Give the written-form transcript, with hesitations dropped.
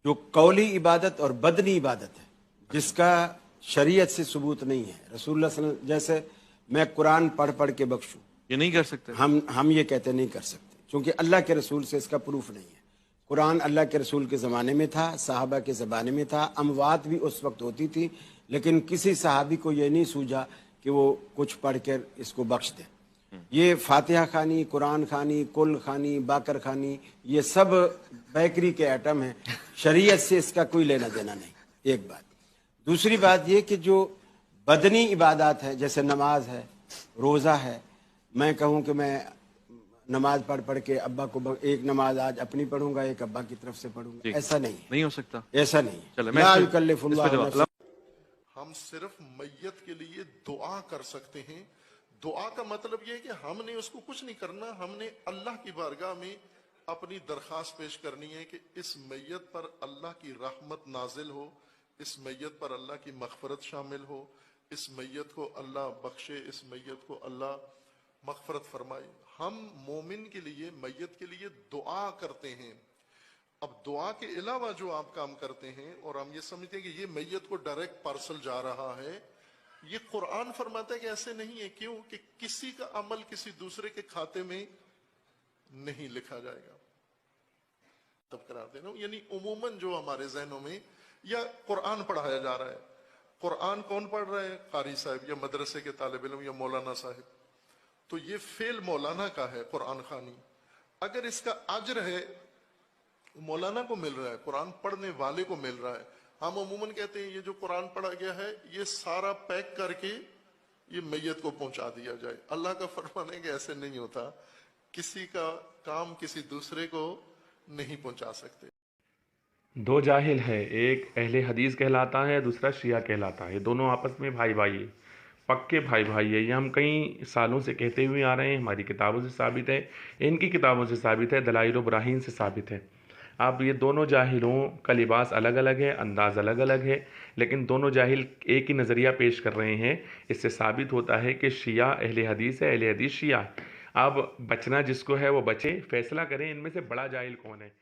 जो कौली इबादत और बदनी इबादत है, जिसका शरीयत से सबूत नहीं है, रसूलुल्लाह सल्लल्लाहु अलैहि वसल्लम जैसे मैं कुरान पढ़ पढ़ के बख्शूं, ये नहीं कर सकते। हम ये कहते नहीं कर सकते, क्योंकि अल्लाह के रसूल से इसका प्रूफ नहीं है। कुरान अल्लाह के रसूल के ज़माने में था, सहाबा के ज़माने में था, अमवात भी उस वक्त होती थी, लेकिन किसी सहाबी को ये नहीं सूझा कि वो कुछ पढ़ कर इसको बख्श दे। ये फातिहा खानी, कुरान खानी, कुल खानी, बाकर खानी, ये सब बेकरी के आइटम हैं, शरीयत से इसका कोई लेना देना नहीं। एक बात। दूसरी बात ये कि जो बदनी इबादत है, जैसे नमाज है, रोज़ा है, मैं कहूँ कि मैं नमाज पढ़ पढ़ के अब्बा को एक नमाज आज अपनी पढ़ूंगा, एक अब्बा की तरफ से पढ़ूंगा, ऐसा नहीं है। नहीं हो सकता, ऐसा नहीं है। चलो ला युकल्लिफुल्लाहु नफ्सन। हम सिर्फ मैयत के लिए दुआ कर सकते हैं। दुआ का मतलब यह है कि हमने उसको कुछ नहीं करना, हमने अल्लाह की बारगाह में अपनी दरखास्त पेश करनी है कि इस मैयत पर अल्लाह की रहमत नाजिल हो, इस मैयत पर अल्लाह की मग़फ़रत शामिल हो, इस मैयत को अल्लाह बख्शे, इस मैयत को अल्लाह मग़फ़रत फरमाए। हम मोमिन के लिए, मैयत के लिए दुआ करते हैं। अब दुआ के अलावा जो आप काम करते हैं और हम ये समझते हैं कि ये मैयत को डायरेक्ट पार्सल जा रहा है, ये कुरान फरमाता है कि ऐसे नहीं है। क्यों? कि किसी का अमल किसी दूसरे के खाते में नहीं लिखा जाएगा। तब करार देना, यानी उमूमन जो हमारे जहनों में या कुरान पढ़ाया जा रहा है, कुरान कौन पढ़ रहा है? कारी साहब या मदरसे के तालिब इल्म या मौलाना साहब। तो ये फेल मौलाना का है, कुरान खानी। अगर इसका अजर है मौलाना को मिल रहा है, कुरान पढ़ने वाले को मिल रहा है। हम अमूमन कहते हैं ये जो कुरान पढ़ा गया है ये सारा पैक करके ये मैयत को पहुंचा दिया जाए। अल्लाह का फरमान है कि ऐसे नहीं होता, किसी का काम किसी दूसरे को नहीं पहुंचा सकते। दो जाहिल है, एक अहले हदीस कहलाता है, दूसरा शिया कहलाता है। दोनों आपस में भाई भाई है, पक्के भाई भाई है। ये हम कई सालों से कहते हुए आ रहे हैं, हमारी किताबों से साबित है, इनकी किताबों से साबित है, दलाइल व बराहीन से साबित है। अब ये दोनों जाहिलों का लिबास अलग अलग है, अंदाज़ अलग अलग है, लेकिन दोनों जाहिल एक ही नज़रिया पेश कर रहे हैं। इससे साबित होता है कि शिया अहले हदीस है, अहले हदीस शिया है। अब बचना जिसको है वो बचे, फैसला करें इनमें से बड़ा जाहिल कौन है।